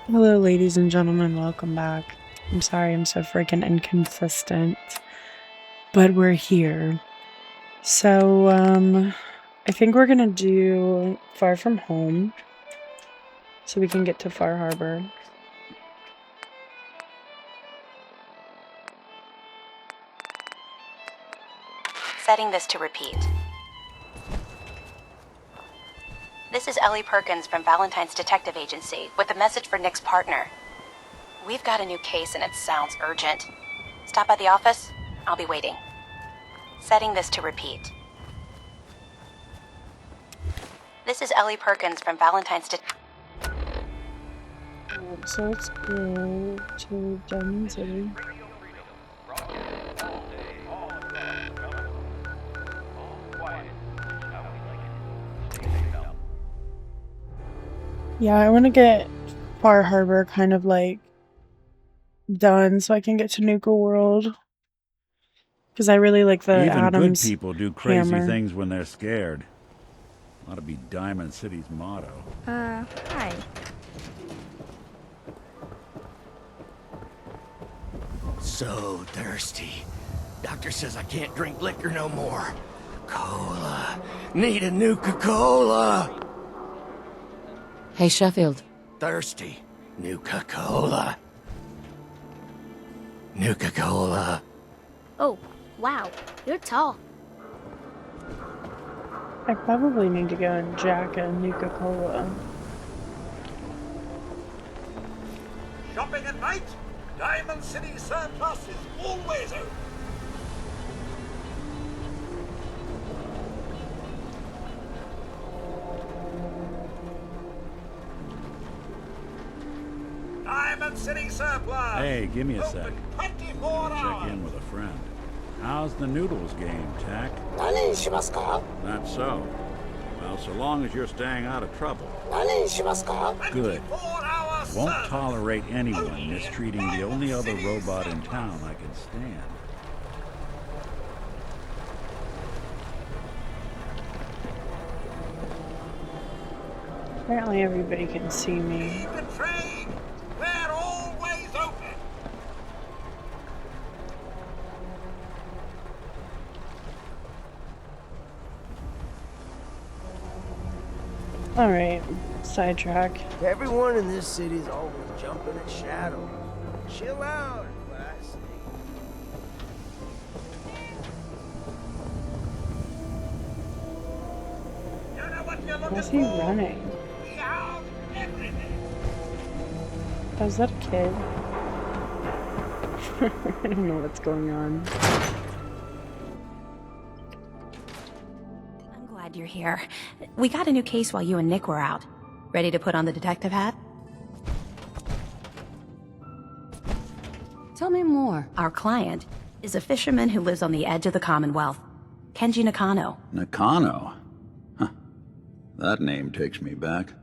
Hello, ladies and gentlemen. Welcome back. I'm sorry I'm so freaking inconsistent, but we're here. So, I think we're gonna do Far From Home so we can get to Far Harbor. Setting this to repeat. This is Ellie Perkins from Valentine's Detective Agency with a message for Nick's partner. We've got a new case and it sounds urgent. Stop by the office. I'll be waiting. Setting this to repeat. This is Ellie Perkins from Valentine's So let's go to Diamond City. Yeah, I want to get Far Harbor kind of like done so I can get to Nuka World. Because I really like the Even Adams good people do crazy hammer. things when they're scared. Ought to be Diamond City's motto. Hi. So thirsty. Doctor says I can't drink liquor no more. Cola. Need a Nuka-Cola. Hey, Sheffield. Thirsty. Nuka-Cola. Nuka-Cola. Oh, wow. You're tall. I probably need to go and jack a Nuka-Cola. Shopping at night? Diamond City Surplus is always open. Diamond City Surplus. Hey, give me a sec. Open 24 Check hours. in with a friend. How's the noodles game, Tack? 何にしますか Not so. Well, so long as you're staying out of trouble. 何にしますか Good. 24-hour Won't service. tolerate anyone mistreating the only other robot in town I can stand. Apparently everybody can see me. Leave the trade. We're always open. Alright, sidetrack. Everyone in this city's always jumping at Shadow. Chill out, class. You know what you're looking Why's he for? running? We have everything. Oh, is that a kid? I don't know what's going on. I'm glad you're here. We got a new case while you and Nick were out. Ready to put on the detective hat? Tell me more. Our client is a fisherman who lives on the edge of the Commonwealth. Kenji Nakano. Nakano? Huh. That name takes me back.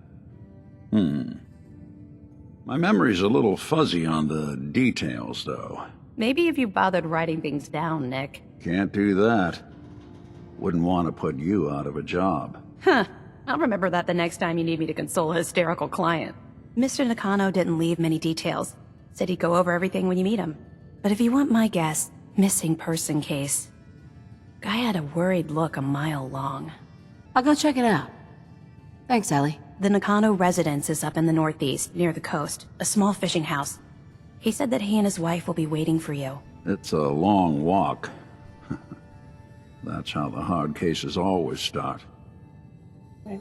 My memory's a little fuzzy on the details, though. Maybe if you bothered writing things down, Nick. Can't do that. Wouldn't want to put you out of a job. Huh. I'll remember that the next time you need me to console a hysterical client. Mr. Nakano didn't leave many details. Said he'd go over everything when you meet him. But if you want my guess, missing person case. Guy had a worried look a mile long. I'll go check it out. Thanks, Ellie. The Nakano residence is up in the northeast, near the coast. A small fishing house. He said that he and his wife will be waiting for you. It's a long walk. That's how the hard cases always start. Okay.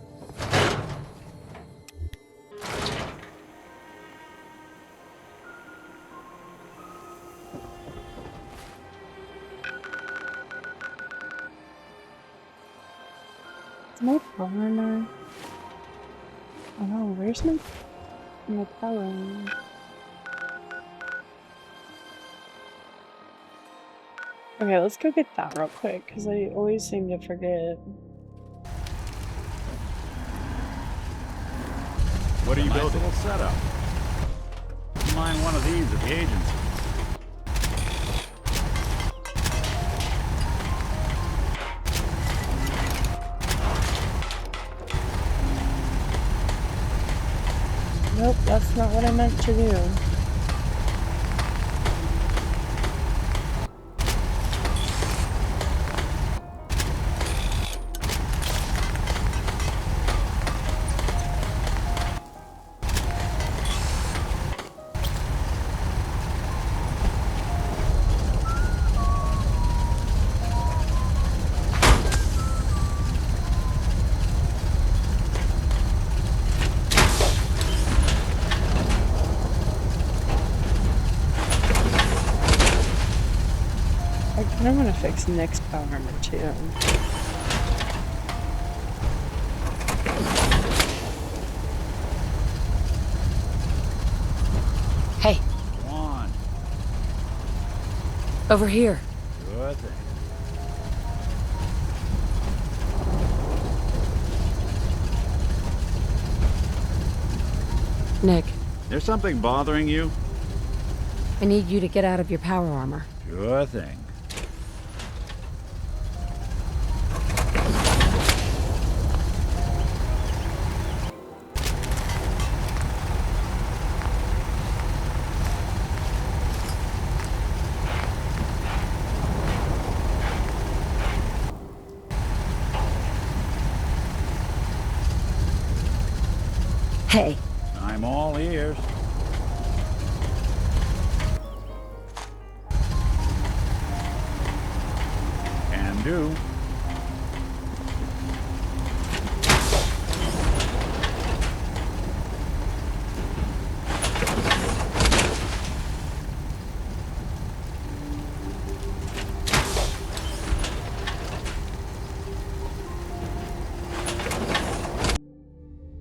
Is my power now? Oh, where's my power? Okay, let's go get that real quick, because I always seem to forget. What are you building? Nice little setup. Mind one of these at the agency. Nope, that's not what I meant to do. I'm gonna fix Nick's power armor too. Hey, Come on. over here. Good thing. Nick, There's something bothering you? I need you to get out of your power armor. Sure thing. Hey, I'm all ears. Can do.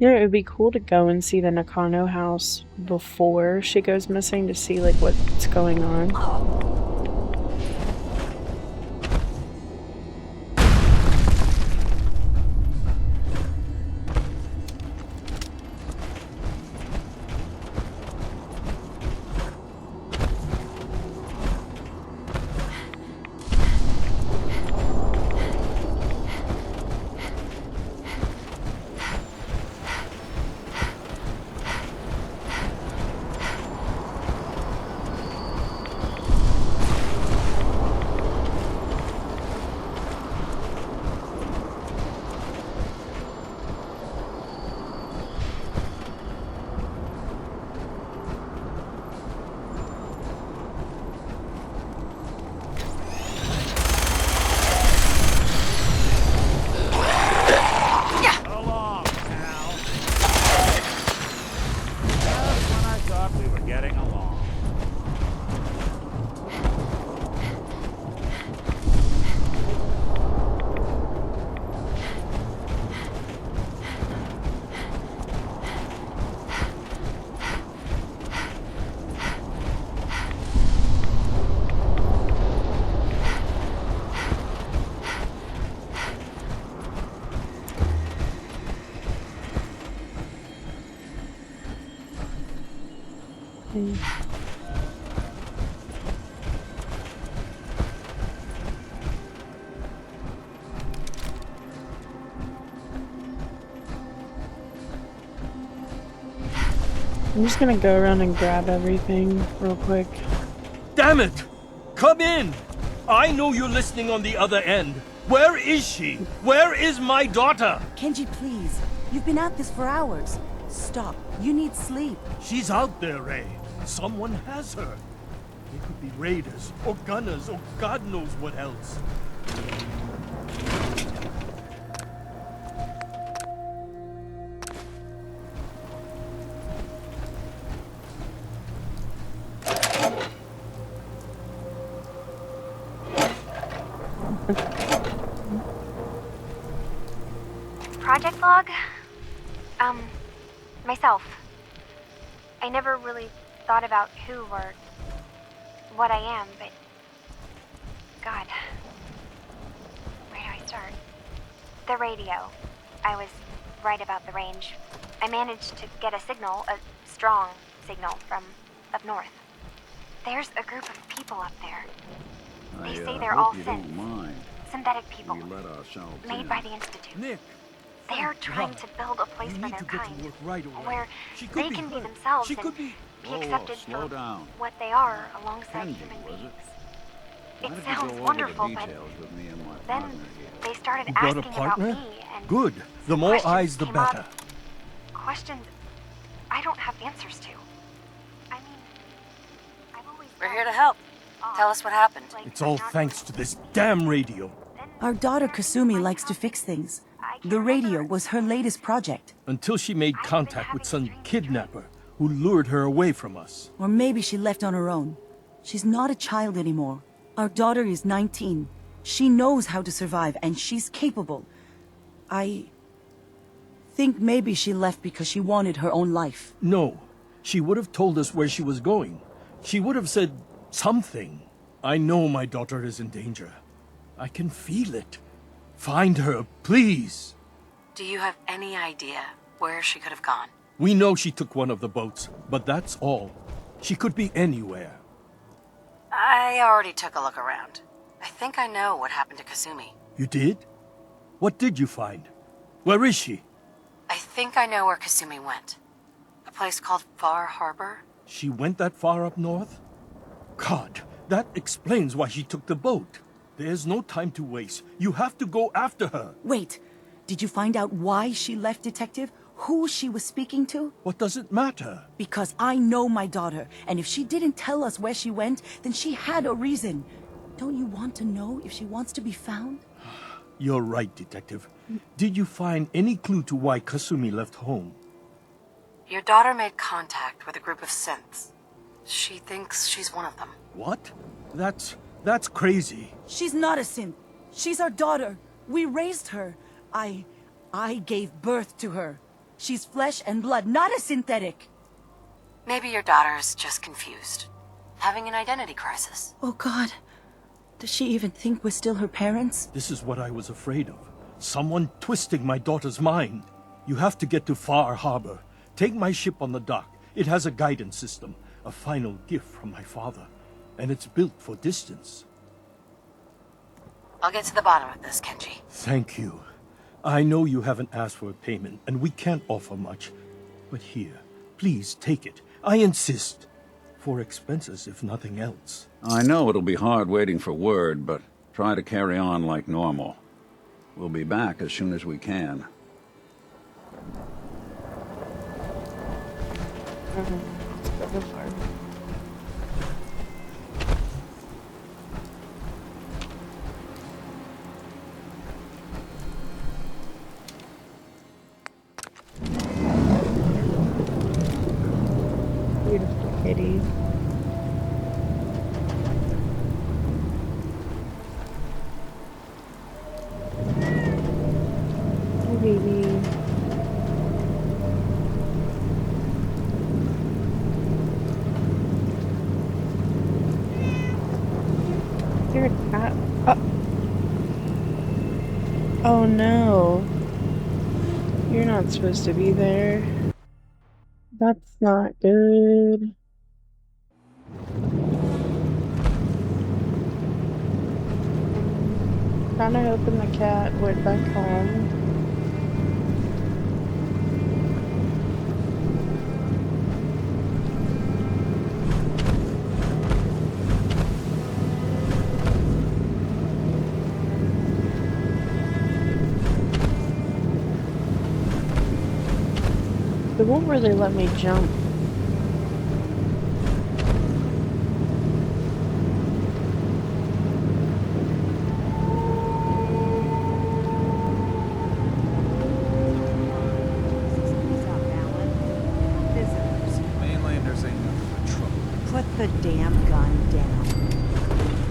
Yeah, it would be cool to go and see the Nakano house before she goes missing to see like what's going on. Along, pal. Just when I thought we were getting along. I'm just gonna go around and grab everything real quick. Damn it! Come in! I know you're listening on the other end. Where is she? Where is my daughter? Kenji, please. You've been at this for hours. Stop. You need sleep. She's out there, Ray. Someone has her. They could be raiders, or gunners, or God knows what else. Project log? Myself. I never really thought about who or what I am, but... God. Where do I start? The radio. I was right about the range. I managed to get a signal, a strong signal, from up north. There's a group of people up there. They say they're all synths. Synthetic people. We let ourselves Made in. by the Institute. Nick, They're trying to build a place for their kind, where they can be themselves and be accepted Slow for down. what they are alongside Kenji, human was beings. Why It don't you sounds go over wonderful, the but details with me and my then partner here? they started You got a asking partner? about me and Good. The more questions eyes, the came up. better. Questions I don't have answers to. I mean, I've always We're felt here to help. odd, Tell us what happened. like It's all I'm not thanks really- to this damn radio. Then Our daughter there is Kasumi my likes to house. fix things. I can The radio remember was her latest project. Until she made I've been contact with having some strange kidnapper who lured her away from us. Or maybe she left on her own. She's not a child anymore. Our daughter is 19. She knows how to survive, and she's capable. I think maybe she left because she wanted her own life. No, she would have told us where she was going. She would have said something. I know my daughter is in danger. I can feel it. Find her, please. Do you have any idea where she could have gone? We know she took one of the boats, but that's all. She could be anywhere. I already took a look around. I think I know what happened to Kasumi. You did? What did you find? Where is she? I think I know where Kasumi went. A place called Far Harbor? She went that far up north? God, that explains why she took the boat. There's no time to waste. You have to go after her. Wait, did you find out why she left, Detective? Who she was speaking to? What does it matter? Because I know my daughter, and if she didn't tell us where she went, then she had a reason. Don't you want to know if she wants to be found? You're right, Detective. Did you find any clue to why Kasumi left home? Your daughter made contact with a group of synths. She thinks she's one of them. What? That's crazy. She's not a synth. She's our daughter. We raised her. I gave birth to her. She's flesh and blood, not a synthetic. Maybe your daughter's just confused. Having an identity crisis. Oh, God. Does she even think we're still her parents? This is what I was afraid of. Someone twisting my daughter's mind. You have to get to Far Harbor. Take my ship on the dock. It has a guidance system, a final gift from my father. And it's built for distance. I'll get to the bottom of this, Kenji. Thank you. I know you haven't asked for a payment, and we can't offer much. But here, please take it. I insist. For expenses, if nothing else. I know it'll be hard waiting for word, but try to carry on like normal. We'll be back as soon as we can. Beautiful kitty. Hey, baby. Is there a cat? Oh no. You're not supposed to be there. That's not good. Kinda hoping the cat went back home. They won't really let me jump. Mainlanders ain't nothing but trouble. Put the damn gun down.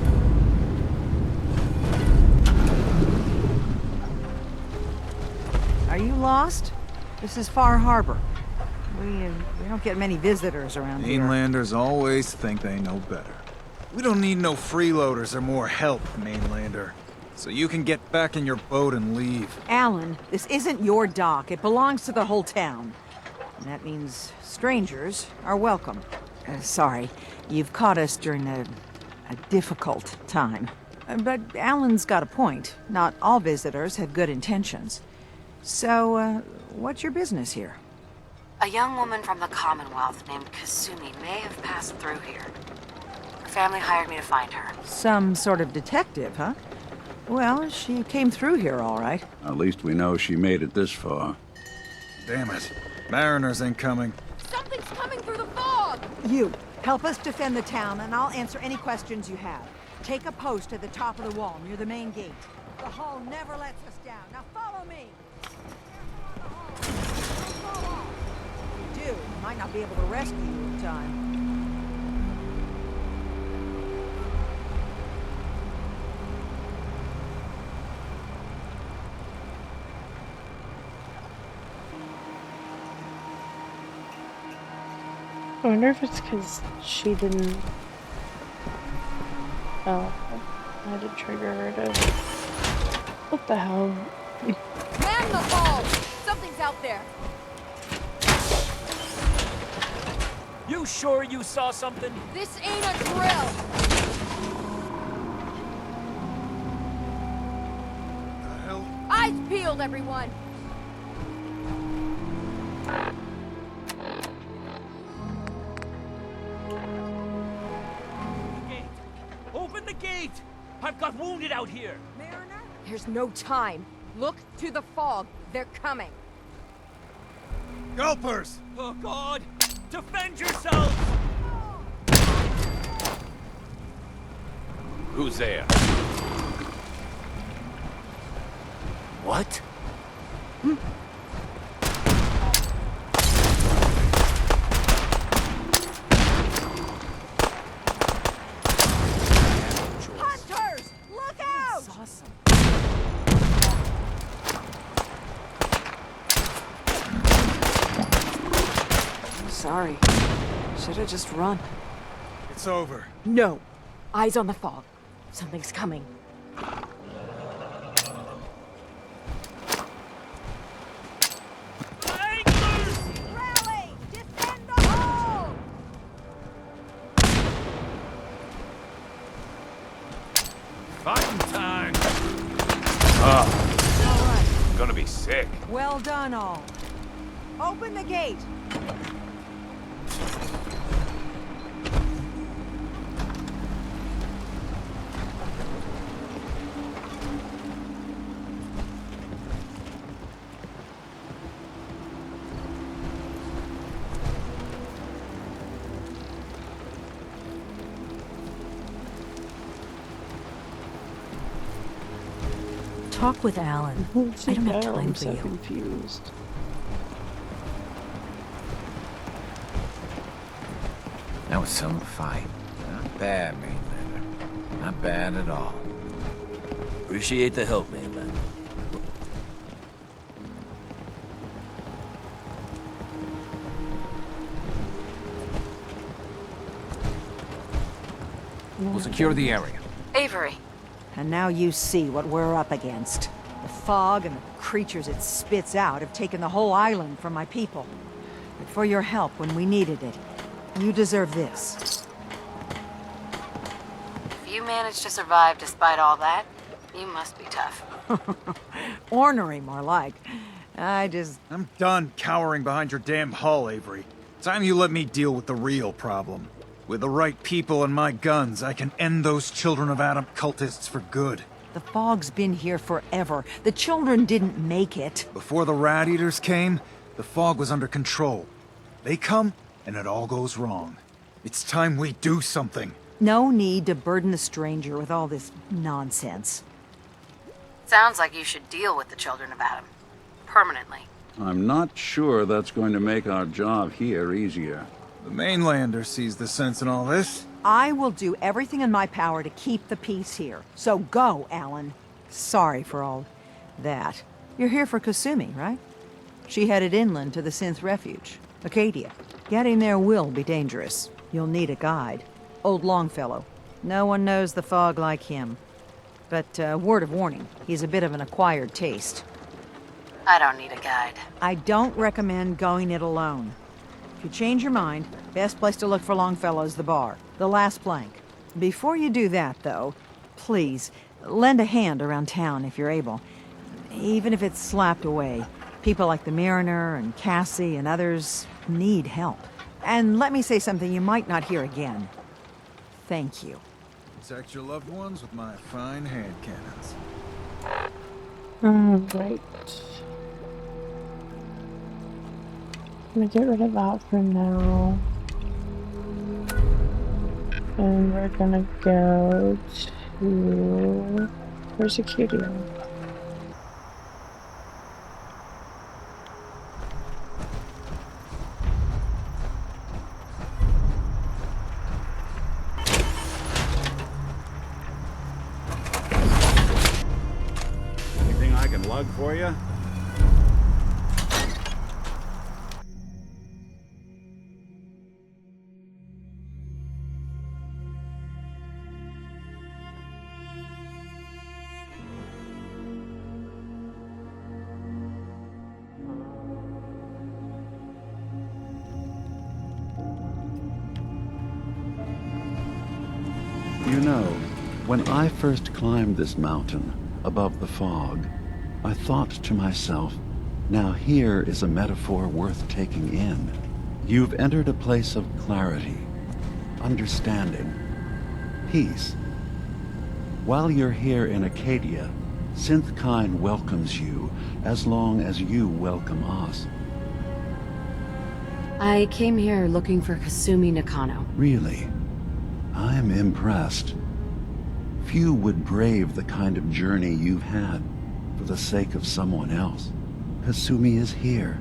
Are you lost? This is Far Harbor. We don't get many visitors around here. Mainlanders always think they know better. We don't need no freeloaders or more help, Mainlander. So you can get back in your boat and leave. Alan, this isn't your dock. It belongs to the whole town. And that means strangers are welcome. Sorry, you've caught us during a difficult time. But Alan's got a point. Not all visitors have good intentions. So, what's your business here? A young woman from the Commonwealth named Kasumi may have passed through here. Her family hired me to find her. Some sort of detective, huh? Well, she came through here all right. At least we know she made it this far. Damn it. Mariners incoming. Something's coming through the fog! You, help us defend the town, and I'll answer any questions you have. Take a post at the top of the wall, near the main gate. The hull never lets us down. Now follow me! If you do, we might not be able to rescue you in time. I wonder if it's because she didn't... Oh, I had to trigger her to... What the hell? Man the ball! Something's out there! You sure you saw something? This ain't a drill! The hell? Eyes peeled, everyone! Open the gate! I've got wounded out here! Mariner? There's no time. Look to the fog. They're coming. Gulpers! Oh, God! Defend yourselves! Who's there? What? Hunters! Look out! That's awesome. Sorry. Should have just run. It's over. No. Eyes on the fog. Something's coming. Rally! Defend the hull! Fighting time! Ah, I'm gonna be sick. Well done, all. Open the gate. Talk with Alan. I don't have time for you. Confused. That was some fight. Not bad, Mainlander. Not bad at all. Appreciate the help, Mainlander. We'll secure the area. Avery. And now you see what we're up against. The fog and the creatures it spits out have taken the whole island from my people. But for your help when we needed it, you deserve this. If you managed to survive despite all that, you must be tough. Ornery, more like. I'm done cowering behind your damn hull, Avery. Time you let me deal with the real problem. With the right people and my guns, I can end those Children of Adam cultists for good. The fog's been here forever. The children didn't make it. Before the Rat Eaters came, the fog was under control. They come, and it all goes wrong. It's time we do something. No need to burden the stranger with all this nonsense. Sounds like you should deal with the Children of Adam. Permanently. I'm not sure that's going to make our job here easier. The Mainlander sees the sense in all this. I will do everything in my power to keep the peace here. So go, Alan. Sorry for all that. You're here for Kasumi, right? She headed inland to the Synth Refuge, Acadia. Getting there will be dangerous. You'll need a guide. Old Longfellow. No one knows the fog like him. But, word of warning, he's a bit of an acquired taste. I don't need a guide. I don't recommend going it alone. If you change your mind, best place to look for Longfellow is the bar, the last plank. Before you do that, though, please, lend a hand around town if you're able. Even if it's slapped away. People like the Mariner and Cassie and others need help. And let me say something you might not hear again. Thank you. Protect your loved ones with my fine hand cannons. Right. I'm gonna get rid of that for now. And we're gonna go to Persecutor. Anything I can lug for you? You know, when I first climbed this mountain above the fog, I thought to myself, now here is a metaphor worth taking in. You've entered a place of clarity, understanding, peace. While you're here in Acadia, Synthkind welcomes you as long as you welcome us. I came here looking for Kasumi Nakano. Really? I'm impressed. Few would brave the kind of journey you've had for the sake of someone else. Kasumi is here.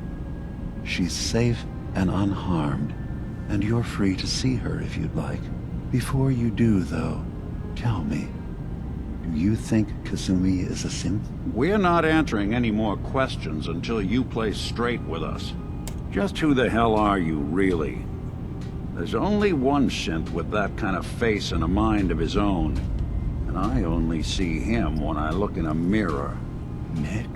She's safe and unharmed, and you're free to see her if you'd like. Before you do, though, tell me, do you think Kasumi is a synth? We're not answering any more questions until you play straight with us. Just who the hell are you, really? There's only one synth with that kind of face and a mind of his own. And I only see him when I look in a mirror. Nick?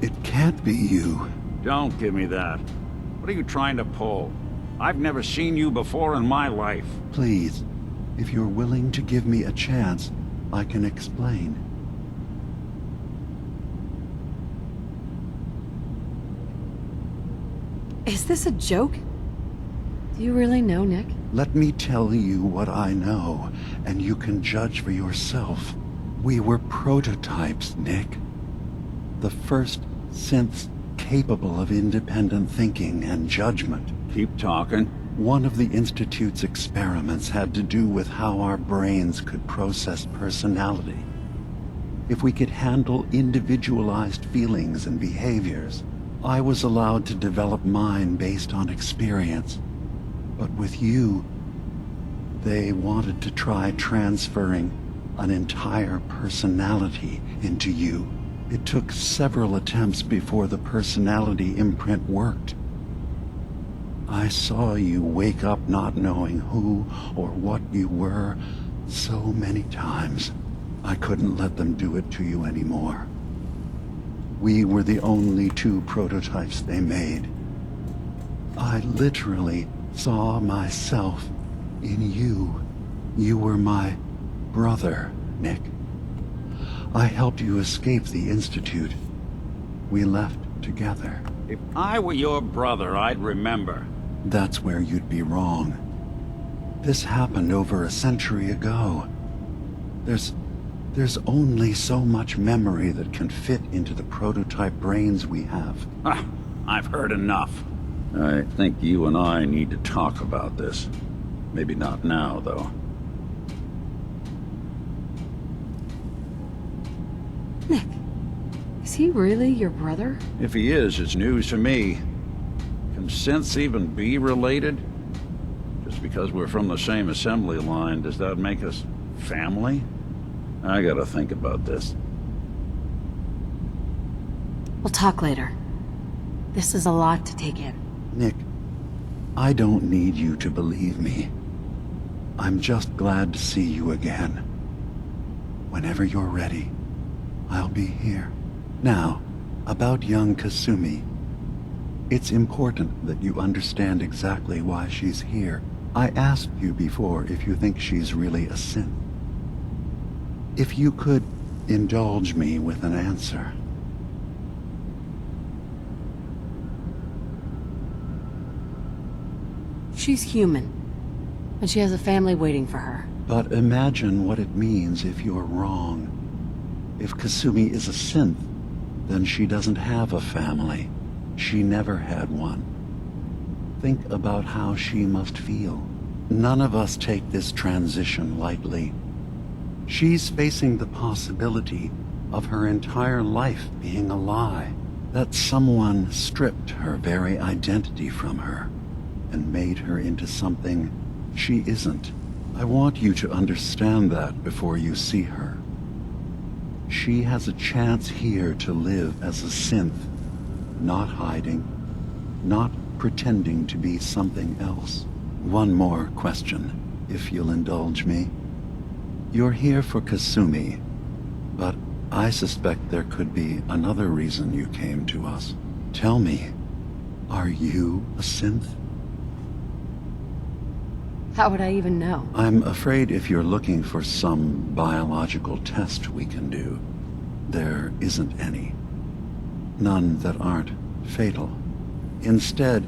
It can't be you. Don't give me that. What are you trying to pull? I've never seen you before in my life. Please, if you're willing to give me a chance, I can explain. Is this a joke? Do you really know, Nick? Let me tell you what I know, and you can judge for yourself. We were prototypes, Nick. The first synths capable of independent thinking and judgment. Keep talking. One of the Institute's experiments had to do with how our brains could process personality. If we could handle individualized feelings and behaviors, I was allowed to develop mine based on experience. But with you, they wanted to try transferring an entire personality into you. It took several attempts before the personality imprint worked. I saw you wake up not knowing who or what you were so many times. I couldn't let them do it to you anymore. We were the only two prototypes they made. I literally saw myself in you. You were my brother, Nick. I helped you escape the Institute. We left together. If I were your brother, I'd remember. That's where you'd be wrong. This happened over a century ago. There's only so much memory that can fit into the prototype brains we have. Ah, I've heard enough. I think you and I need to talk about this. Maybe not now, though. Nick, is he really your brother? If he is, it's news to me. Can synths even be related? Just because we're from the same assembly line, does that make us family? I gotta think about this. We'll talk later. This is a lot to take in. Nick, I don't need you to believe me. I'm just glad to see you again. Whenever you're ready, I'll be here. Now, about young Kasumi. It's important that you understand exactly why she's here. I asked you before if you think she's really a synth. If you could indulge me with an answer. She's human, and she has a family waiting for her. But imagine what it means if you're wrong. If Kasumi is a synth, then she doesn't have a family. She never had one. Think about how she must feel. None of us take this transition lightly. She's facing the possibility of her entire life being a lie, that someone stripped her very identity from her and made her into something she isn't. I want you to understand that before you see her. She has a chance here to live as a synth, not hiding, not pretending to be something else. One more question, if you'll indulge me. You're here for Kasumi, but I suspect there could be another reason you came to us. Tell me, are you a synth? How would I even know? I'm afraid if you're looking for some biological test we can do, there isn't any. None that aren't fatal. Instead,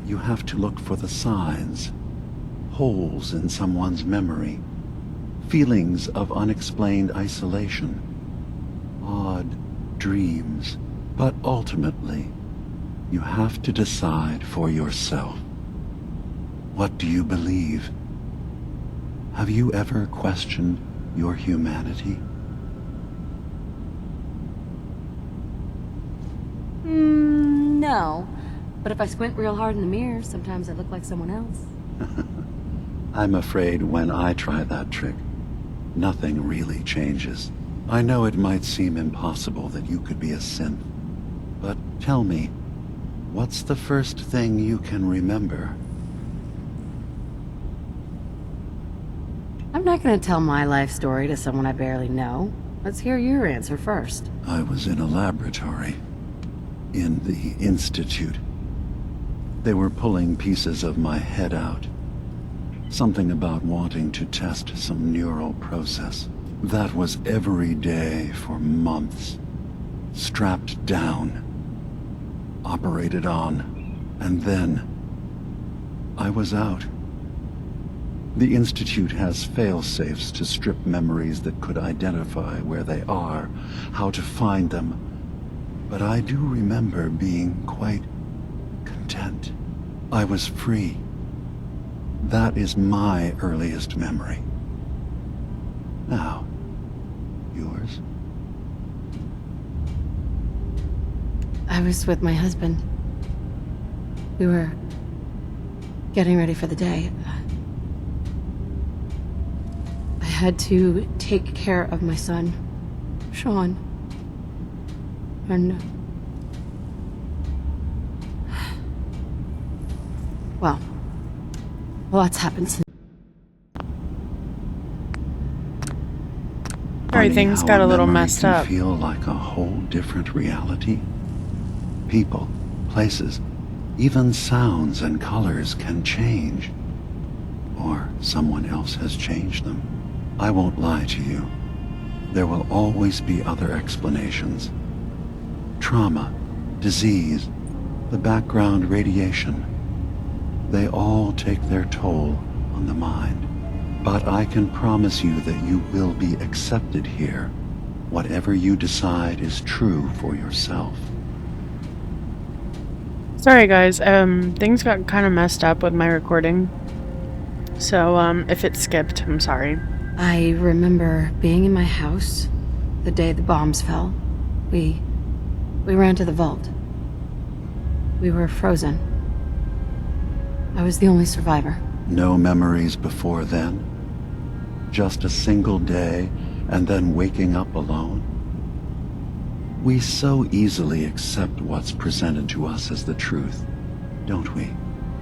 you have to look for the signs, holes in someone's memory, feelings of unexplained isolation, odd dreams. But ultimately, you have to decide for yourself. What do you believe? Have you ever questioned your humanity? No. But if I squint real hard in the mirror, sometimes I look like someone else. I'm afraid when I try that trick, nothing really changes. I know it might seem impossible that you could be a synth, but tell me, what's the first thing you can remember? I'm not going to tell my life story to someone I barely know. Let's hear your answer first. I was in a laboratory. In the Institute. They were pulling pieces of my head out. Something about wanting to test some neural process. That was every day for months. Strapped down. Operated on. And then I was out. The Institute has fail-safes to strip memories that could identify where they are, how to find them. But I do remember being quite content. I was free. That is my earliest memory. Now, yours? I was with my husband. We were getting ready for the day. I had to take care of my son, Sean. And well, lots happened since. Sorry, things got a little messed up. Feel like a whole different reality. People, places, even sounds and colors can change. Or someone else has changed them. I won't lie to you. There will always be other explanations. Trauma, disease, the background radiation. They all take their toll on the mind. But I can promise you that you will be accepted here, whatever you decide is true for yourself. Sorry guys, things got kind of messed up with my recording. So, if it skipped, I'm sorry. I remember being in my house the day the bombs fell. We ran to the vault. We were frozen. I was the only survivor. No memories before then? Just a single day and then waking up alone? We so easily accept what's presented to us as the truth, don't we?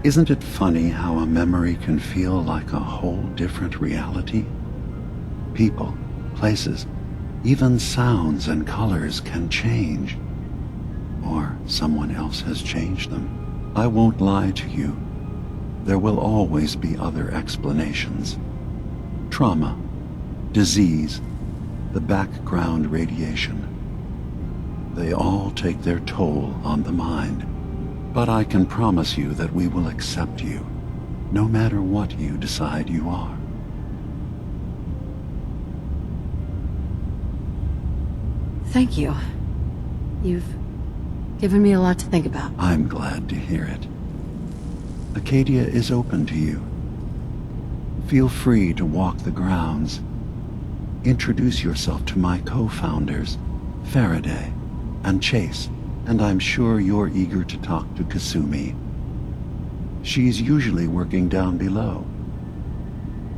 Isn't it funny how a memory can feel like a whole different reality? People, places, even sounds and colors can change. Or someone else has changed them. I won't lie to you. There will always be other explanations. Trauma, disease, the background radiation. They all take their toll on the mind. But I can promise you that we will accept you. no matter what you decide you are. Thank you. You've given me a lot to think about. I'm glad to hear it. Acadia is open to you. Feel free to walk the grounds. Introduce yourself to my co-founders, Faraday and Chase, and I'm sure you're eager to talk to Kasumi. She's usually working down below.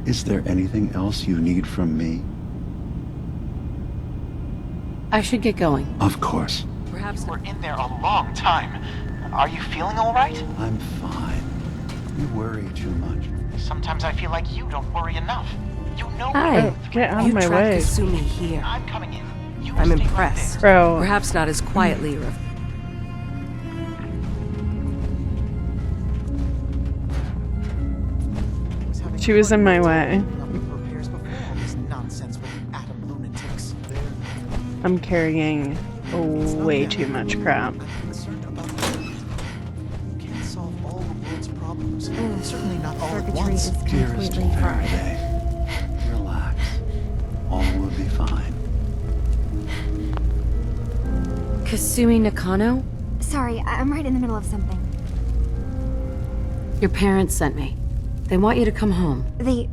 Is there anything else you need from me? I should get going. Of course. Perhaps we're in there a long time. Are you feeling all right? I'm fine. You worry too much. Sometimes I feel like you don't worry enough. You know Hi. Get out of my way. Kasumi here. I'm coming in. You I'm stay right impressed. Bro. Perhaps not as quietly or... She was in my way. I'm carrying way too much crap. Certainly not all at Circuitry once. is Dearest completely fried. Faraday, relax. All will be fine. Kasumi Nakano? Sorry, I'm right in the middle of something. Your parents sent me. They want you to come home. They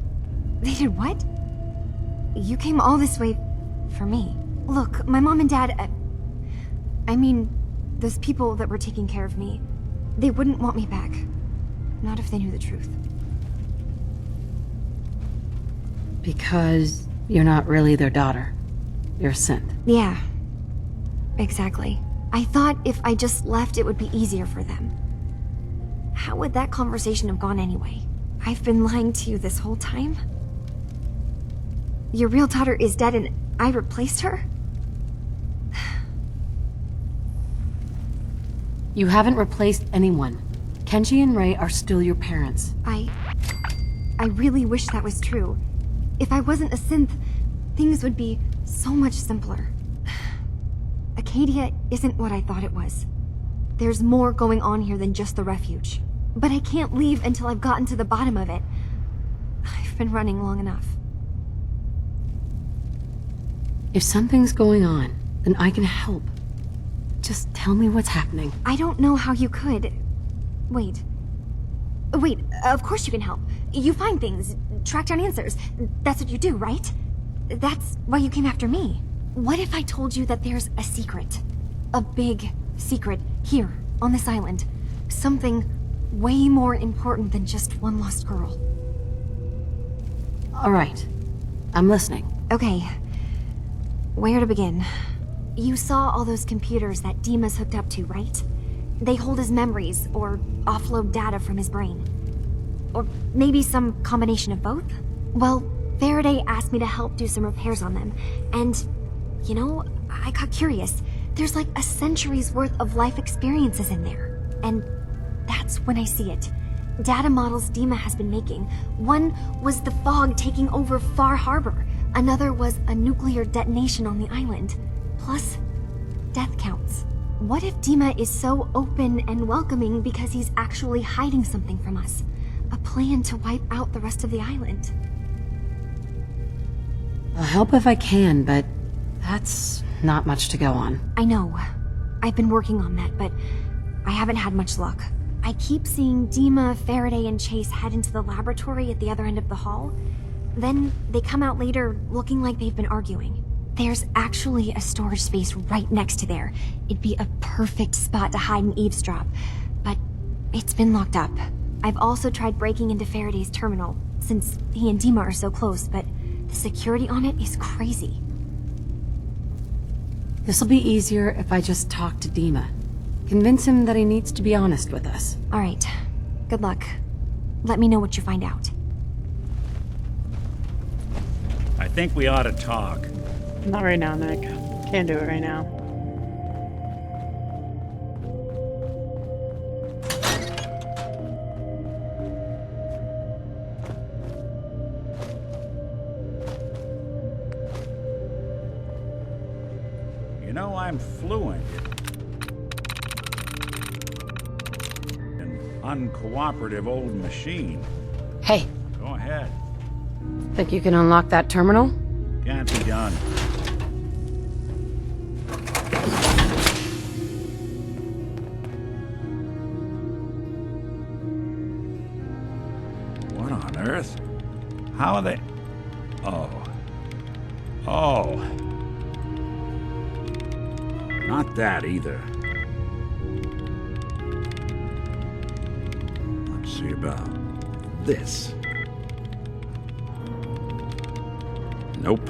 did what? You came all this way for me. Look, my mom and dad, I mean, those people that were taking care of me, they wouldn't want me back. Not if they knew the truth. Because you're not really their daughter. You're a synth. Yeah, exactly. I thought if I just left, it would be easier for them. How would that conversation have gone anyway? I've been lying to you this whole time? Your real daughter is dead and I replaced her? You haven't replaced anyone. Kenji and Rei are still your parents. I really wish that was true. If I wasn't a synth, things would be so much simpler. Acadia isn't what I thought it was. There's more going on here than just the refuge. But I can't leave until I've gotten to the bottom of it. I've been running long enough. If something's going on, then I can help. Just tell me what's happening. I don't know how you could. Wait, of course you can help. You find things, track down answers. That's what you do, right? That's why you came after me. What if I told you that there's a secret? A big secret here, on this island. Something way more important than just one lost girl. All right. I'm listening. Okay. Where to begin? You saw all those computers that Dima's hooked up to, right? They hold his memories, or offload data from his brain. Or maybe some combination of both? Well, Faraday asked me to help do some repairs on them, and, you know, I got curious. There's like a century's worth of life experiences in there. And that's when I see it. Data models Dima has been making. One was the fog taking over Far Harbor. Another was a nuclear detonation on the island. Plus, death counts. What if Dima is so open and welcoming because he's actually hiding something from us? A plan to wipe out the rest of the island? I'll help if I can, but that's not much to go on. I know. I've been working on that, but I haven't had much luck. I keep seeing Dima, Faraday, and Chase head into the laboratory at the other end of the hall. Then they come out later looking like they've been arguing. There's actually a storage space right next to there. It'd be a perfect spot to hide and eavesdrop, but it's been locked up. I've also tried breaking into Faraday's terminal, since he and Dima are so close, but the security on it is crazy. This'll be easier if I just talk to Dima. Convince him that he needs to be honest with us. All right. Good luck. Let me know what you find out. I think we ought to talk. Not right now, Nick. Can't do it right now. You know, I'm fluent in uncooperative old machine. Hey, Go ahead. think you can unlock that terminal? Can't be done. What on earth? How are they? Oh. Oh. Not that either. Let's see about this. Nope.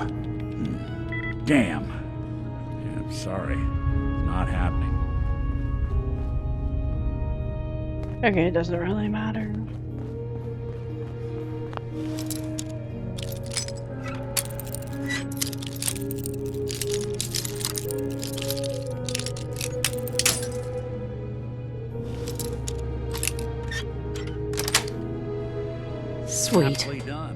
Damn. Yeah, I'm sorry. It's not happening. Okay, it doesn't really matter. Sweet. Aptly done.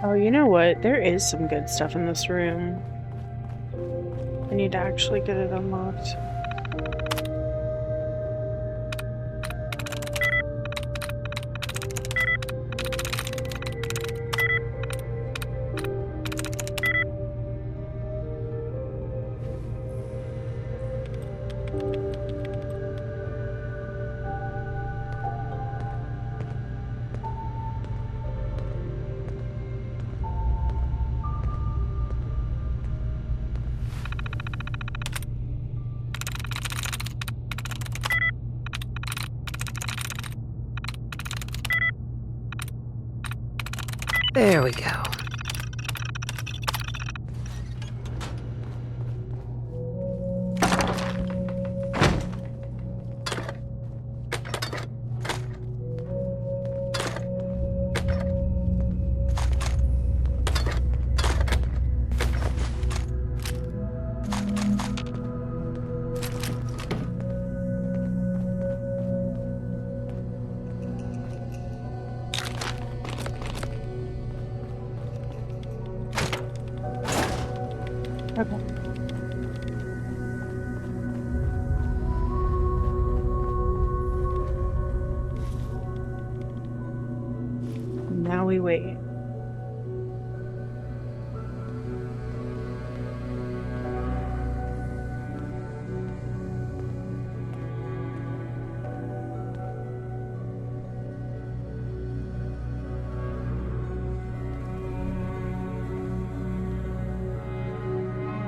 Oh, you know what? There is some good stuff in this room. I need to actually get it unlocked. There we go. Okay. Now we wait.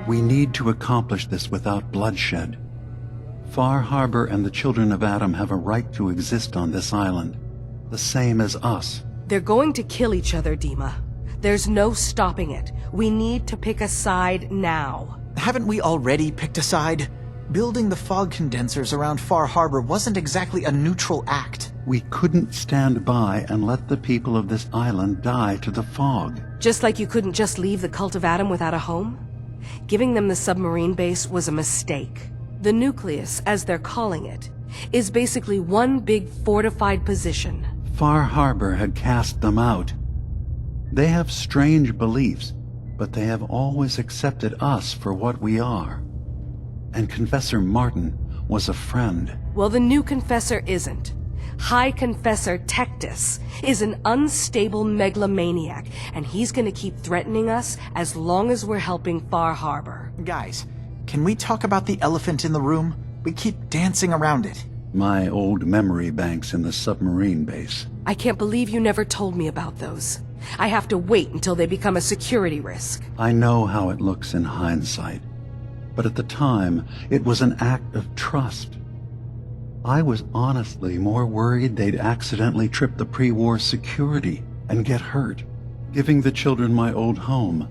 We need to accomplish this without bloodshed. Far Harbor and the children of Adam have a right to exist on this island, the same as us. They're going to kill each other, Dima. There's no stopping it. We need to pick a side now. Haven't we already picked a side? Building the fog condensers around Far Harbor wasn't exactly a neutral act. We couldn't stand by and let the people of this island die to the fog. Just like you couldn't just leave the Cult of Adam without a home? Giving them the submarine base was a mistake. The nucleus, as they're calling it, is basically one big fortified position. Far Harbor had cast them out. They have strange beliefs, but they have always accepted us for what we are. And Confessor Martin was a friend. Well, the new Confessor isn't. High Confessor Tectus is an unstable megalomaniac, and he's gonna keep threatening us as long as we're helping Far Harbor. Guys, can we talk about the elephant in the room? We keep dancing around it. My old memory banks in the submarine base. I can't believe you never told me about those. I have to wait until they become a security risk. I know how it looks in hindsight, but at the time, it was an act of trust. I was honestly more worried they'd accidentally trip the pre-war security and get hurt, giving the children my old home,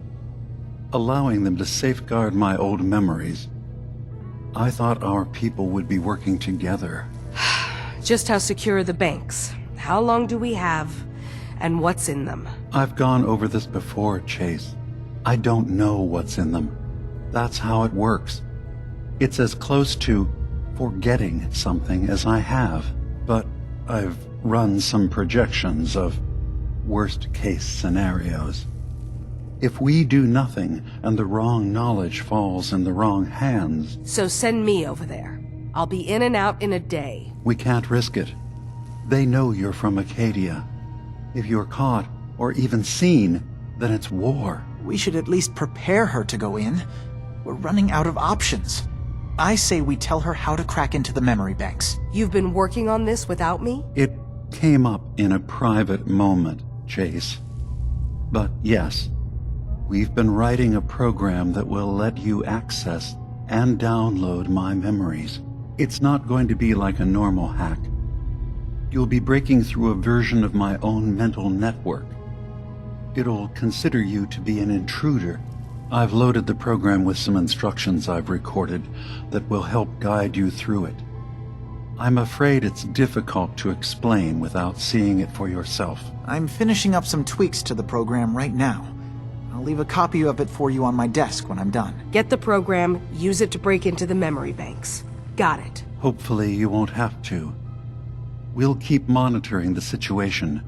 allowing them to safeguard my old memories. I thought our people would be working together. Just how secure are the banks? How long do we have? and what's in them. I've gone over this before, Chase. I don't know what's in them. That's how it works. It's as close to forgetting something as I have, but I've run some projections of worst-case scenarios. If we do nothing and the wrong knowledge falls in the wrong hands... So send me over there. I'll be in and out in a day. We can't risk it. They know you're from Acadia. If you're caught, or even seen, then it's war. We should at least prepare her to go in. We're running out of options. I say we tell her how to crack into the memory banks. You've been working on this without me? It came up in a private moment, Chase. But yes, we've been writing a program that will let you access and download my memories. It's not going to be like a normal hack. You'll be breaking through a version of my own mental network. It'll consider you to be an intruder. I've loaded the program with some instructions I've recorded that will help guide you through it. I'm afraid it's difficult to explain without seeing it for yourself. I'm finishing up some tweaks to the program right now. I'll leave a copy of it for you on my desk when I'm done. Get the program, use it to break into the memory banks. Got it. Hopefully you won't have to. We'll keep monitoring the situation.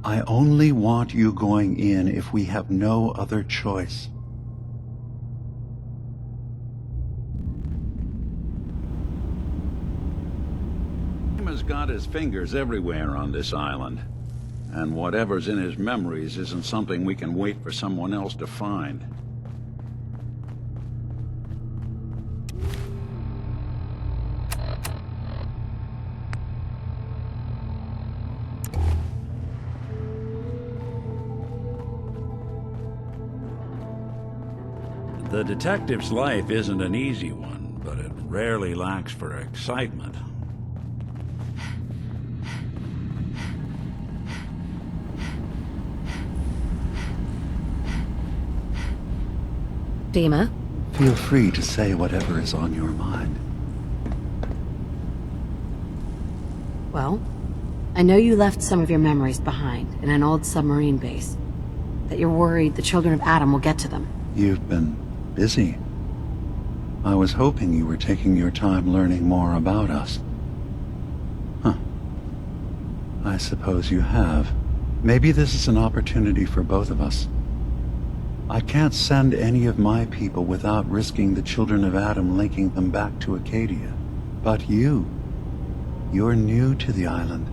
I only want you going in if we have no other choice. Has got his fingers everywhere on this island, and whatever's in his memories isn't something we can wait for someone else to find. The detective's life isn't an easy one, but it rarely lacks for excitement. Dima? Feel free to say whatever is on your mind. Well, I know you left some of your memories behind in an old submarine base. That you're worried the children of Adam will get to them. You've been busy. I was hoping you were taking your time learning more about us. Huh. I suppose you have. Maybe this is an opportunity for both of us. I can't send any of my people without risking the children of Adam linking them back to Acadia. But you're new to the island.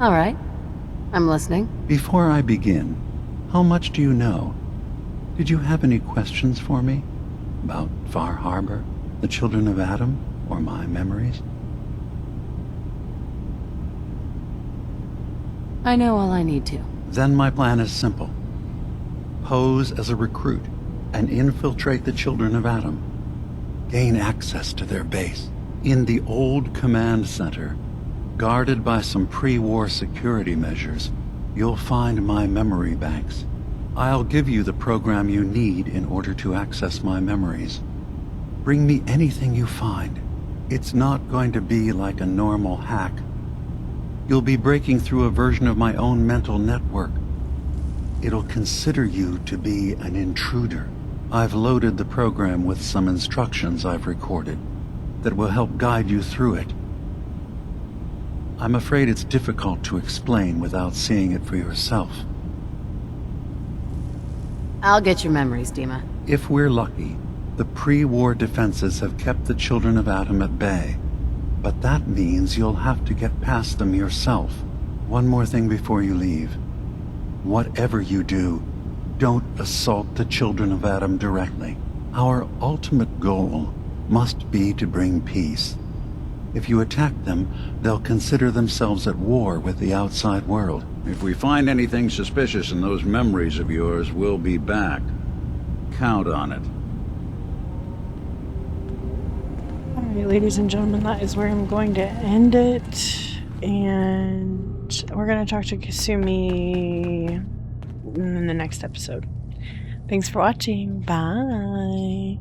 All right. I'm listening. Before I begin, how much do you know? Did you have any questions for me? About Far Harbor, the children of Adam, or my memories? I know all I need to. Then my plan is simple. Pose as a recruit and infiltrate the children of Adam. Gain access to their base. In the old command center, guarded by some pre-war security measures, you'll find my memory banks. I'll give you the program you need in order to access my memories. Bring me anything you find. It's not going to be like a normal hack. You'll be breaking through a version of my own mental network. It'll consider you to be an intruder. I've loaded the program with some instructions I've recorded that will help guide you through it. I'm afraid it's difficult to explain without seeing it for yourself. I'll get your memories, Dima. If we're lucky, the pre-war defenses have kept the children of Adam at bay. But that means you'll have to get past them yourself. One more thing before you leave. Whatever you do, don't assault the children of Adam directly. Our ultimate goal must be to bring peace. If you attack them, they'll consider themselves at war with the outside world. If we find anything suspicious in those memories of yours, we'll be back. Count on it. Alright, ladies and gentlemen, that is where I'm going to end it. And we're going to talk to Kasumi in the next episode. Thanks for watching. Bye.